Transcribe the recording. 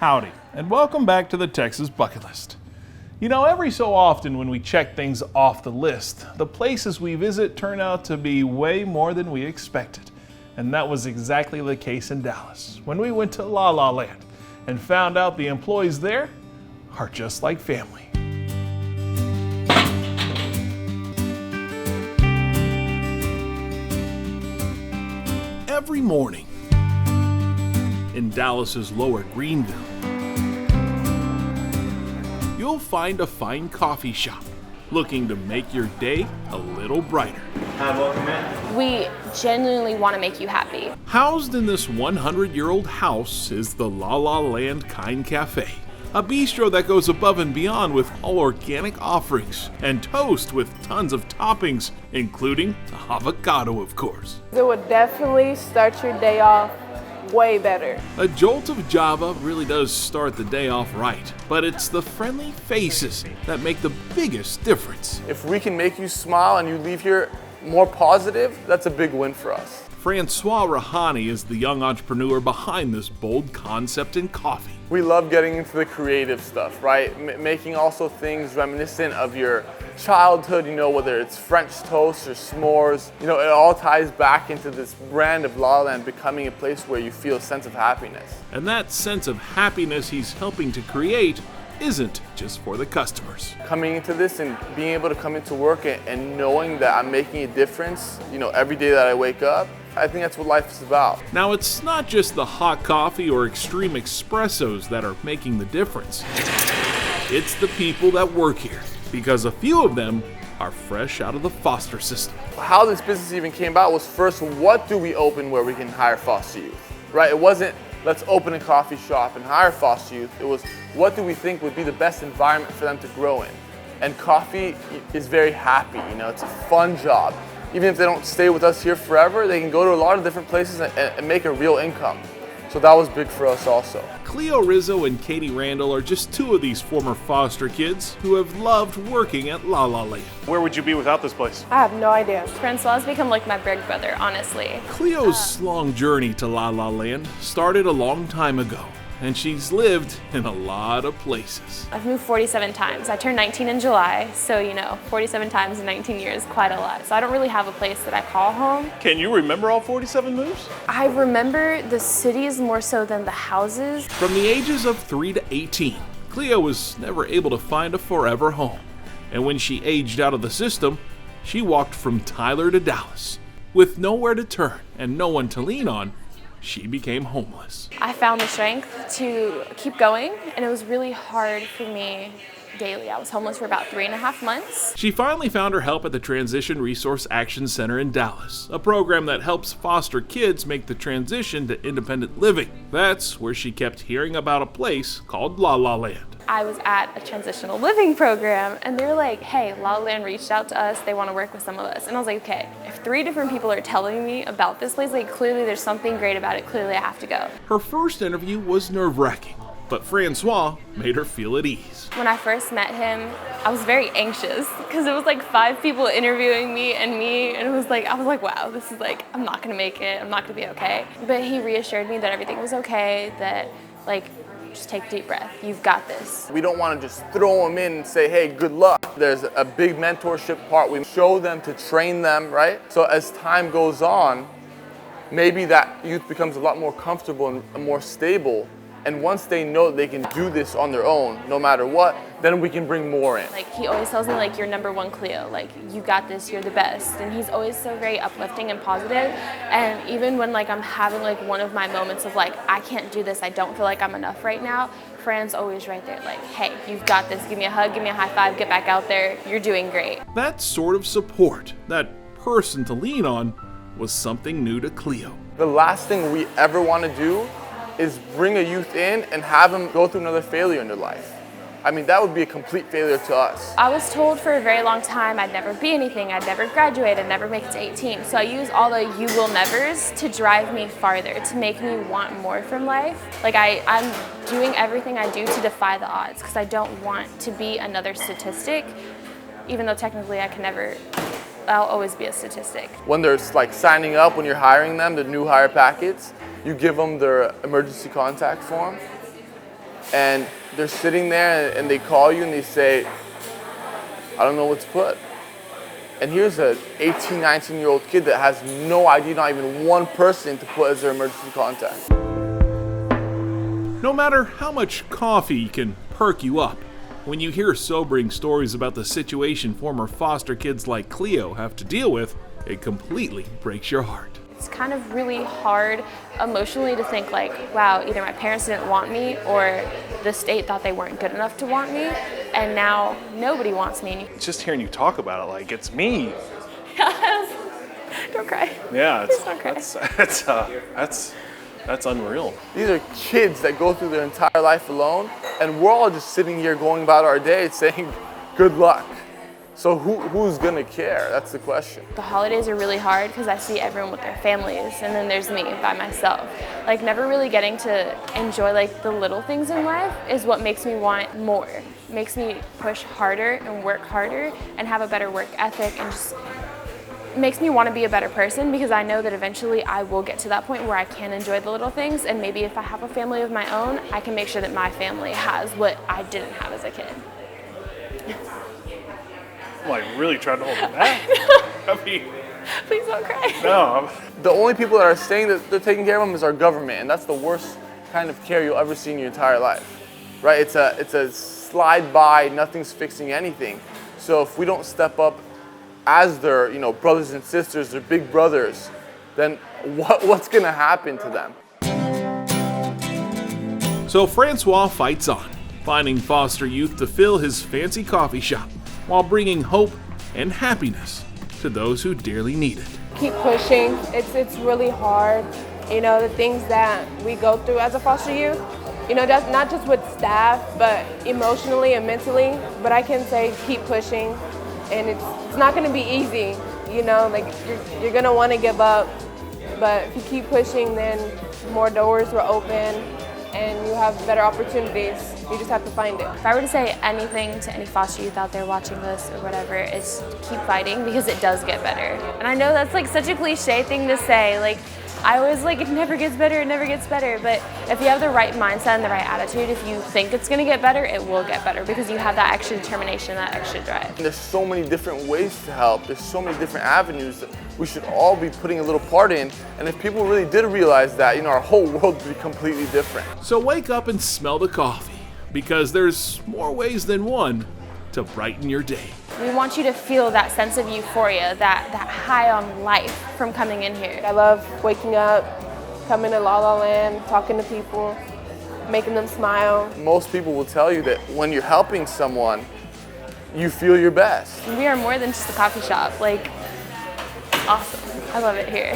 Howdy, and welcome back to the Texas Bucket List. You know, every so often when we check things off the list, the places we visit turn out to be way more than we expected. And that was exactly the case in Dallas, when we went to La La Land and found out the employees there are just like family. Every morning in Dallas's Lower Greenville, you'll find a fine coffee shop looking to make your day a little brighter. Hi, welcome in. We genuinely want to make you happy. Housed in this 100-year-old house is the La La Land Kind Cafe, a bistro that goes above and beyond with all organic offerings and toast with tons of toppings, including avocado, of course. It would definitely start your day off way better. A jolt of Java really does start the day off right, but it's the friendly faces that make the biggest difference. If we can make you smile and you leave here more positive, that's a big win for us. Francois Rahani is the young entrepreneur behind this bold concept in coffee. We love getting into the creative stuff, right? Making also things reminiscent of your childhood, you know, whether it's French toast or s'mores. You know, it all ties back into this brand of La La Land becoming a place where you feel a sense of happiness. And that sense of happiness he's helping to create isn't just for the customers. Coming into this and being able to come into work and knowing that I'm making a difference, you know, every day that I wake up, I think that's what life is about. Now, it's not just the hot coffee or extreme espressos that are making the difference. It's the people that work here, because a few of them are fresh out of the foster system. How this business even came about was first, what do we open where we can hire foster youth, right? It wasn't, let's open a coffee shop and hire foster youth. It was, what do we think would be the best environment for them to grow in? And coffee is very happy, you know, it's a fun job. Even if they don't stay with us here forever, they can go to a lot of different places and make a real income. So that was big for us also. Clio, Rizzo, and Katie Randall are just two of these former foster kids who have loved working at La La Land. Where would you be without this place? I have no idea. Francois has become like my big brother, honestly. Clio's long journey to La La Land started a long time ago, and she's lived in a lot of places. I've moved 47 times. I turned 19 in July, so you know, 47 times in 19 years, quite a lot. So I don't really have a place that I call home. Can you remember all 47 moves? I remember the cities more so than the houses. From the ages of 3 to 18, Clio was never able to find a forever home. And when she aged out of the system, she walked from Tyler to Dallas. With nowhere to turn and no one to lean on, she became homeless. I found the strength to keep going, and it was really hard for me daily. I was homeless for about 3.5 months. She finally found her help at the Transition Resource Action Center in Dallas, a program that helps foster kids make the transition to independent living. That's where she kept hearing about a place called La La Land. I was at a transitional living program, and they were like, hey, La La Land reached out to us, they want to work with some of us. And I was like, okay, if 3 different people are telling me about this place, like clearly there's something great about it, clearly I have to go. Her first interview was nerve-wracking, but Francois made her feel at ease. When I first met him, I was very anxious because it was like 5 people interviewing me, and it was like, I was like, wow, this is like, I'm not gonna make it, I'm not gonna be okay. But he reassured me that everything was okay, that like, just take a deep breath. You've got this. We don't want to just throw them in and say, hey, good luck. There's a big mentorship part. We show them to train them, right? So as time goes on, maybe that youth becomes a lot more comfortable and more stable. And once they know they can do this on their own, no matter what, then we can bring more in. Like, he always tells me, like, you're #1 Clio, like, you got this, you're the best. And he's always so very uplifting and positive. And even when, like, I'm having, like, one of my moments of, like, I can't do this, I don't feel like I'm enough right now, Fran's always right there, like, hey, you've got this, give me a hug, give me a high five, get back out there, you're doing great. That sort of support, that person to lean on, was something new to Clio. The last thing we ever want to do is bring a youth in and have them go through another failure in their life. I mean, that would be a complete failure to us. I was told for a very long time I'd never be anything, I'd never graduate, I'd never make it to 18. So I use all the you will nevers to drive me farther, to make me want more from life. Like I'm doing everything I do to defy the odds because I don't want to be another statistic, even though technically I'll always be a statistic. When they're like signing up, when you're hiring them, the new hire packets, you give them their emergency contact form. and they're sitting there and they call you and they say, I don't know what to put. And here's an 18, 19-year-old kid that has no idea, not even one person to put as their emergency contact. No matter how much coffee can perk you up, when you hear sobering stories about the situation former foster kids like Clio have to deal with, it completely breaks your heart. It's kind of really hard emotionally to think like, wow, either my parents didn't want me or the state thought they weren't good enough to want me, and now nobody wants me. Just hearing you talk about it, like, it's me. Don't cry. Yeah, Please don't cry. That's unreal. These are kids that go through their entire life alone, and we're all just sitting here going about our day saying, good luck. So who's gonna care? That's the question. The holidays are really hard because I see everyone with their families, and then there's me by myself. Like, never really getting to enjoy like the little things in life is what makes me want more. Makes me push harder and work harder and have a better work ethic, and just makes me want to be a better person, because I know that eventually I will get to that point where I can enjoy the little things, and maybe if I have a family of my own, I can make sure that my family has what I didn't have as a kid. Like, really trying to hold it back. I mean, Please don't cry. no. The only people that are saying that they're taking care of them is our government, and that's the worst kind of care you'll ever see in your entire life, right? It's a slide by, nothing's fixing anything. So if we don't step up as their, brothers and sisters, their big brothers, then what's gonna happen to them? So Francois fights on, finding foster youth to fill his fancy coffee shop, while bringing hope and happiness to those who dearly need it. Keep pushing. It's really hard. The things that we go through as a foster youth, that's not just with staff, but emotionally and mentally. But I can say keep pushing, and it's not going to be easy. Like you're going to want to give up, but if you keep pushing, then more doors will open and you have better opportunities. You just have to find it. If I were to say anything to any foster youth out there watching this or whatever, it's keep fighting, because it does get better. And I know that's like such a cliche thing to say. Like, I always it never gets better, it never gets better. But if you have the right mindset and the right attitude, if you think it's gonna get better, it will get better, because you have that extra determination, that extra drive. And there's so many different ways to help. There's so many different avenues that we should all be putting a little part in. And if people really did realize that, our whole world would be completely different. So wake up and smell the coffee, because there's more ways than one to brighten your day. We want you to feel that sense of euphoria, that high on life from coming in here. I love waking up, coming to La La Land, talking to people, making them smile. Most people will tell you that when you're helping someone, you feel your best. We are more than just a coffee shop. Like, awesome. I love it here.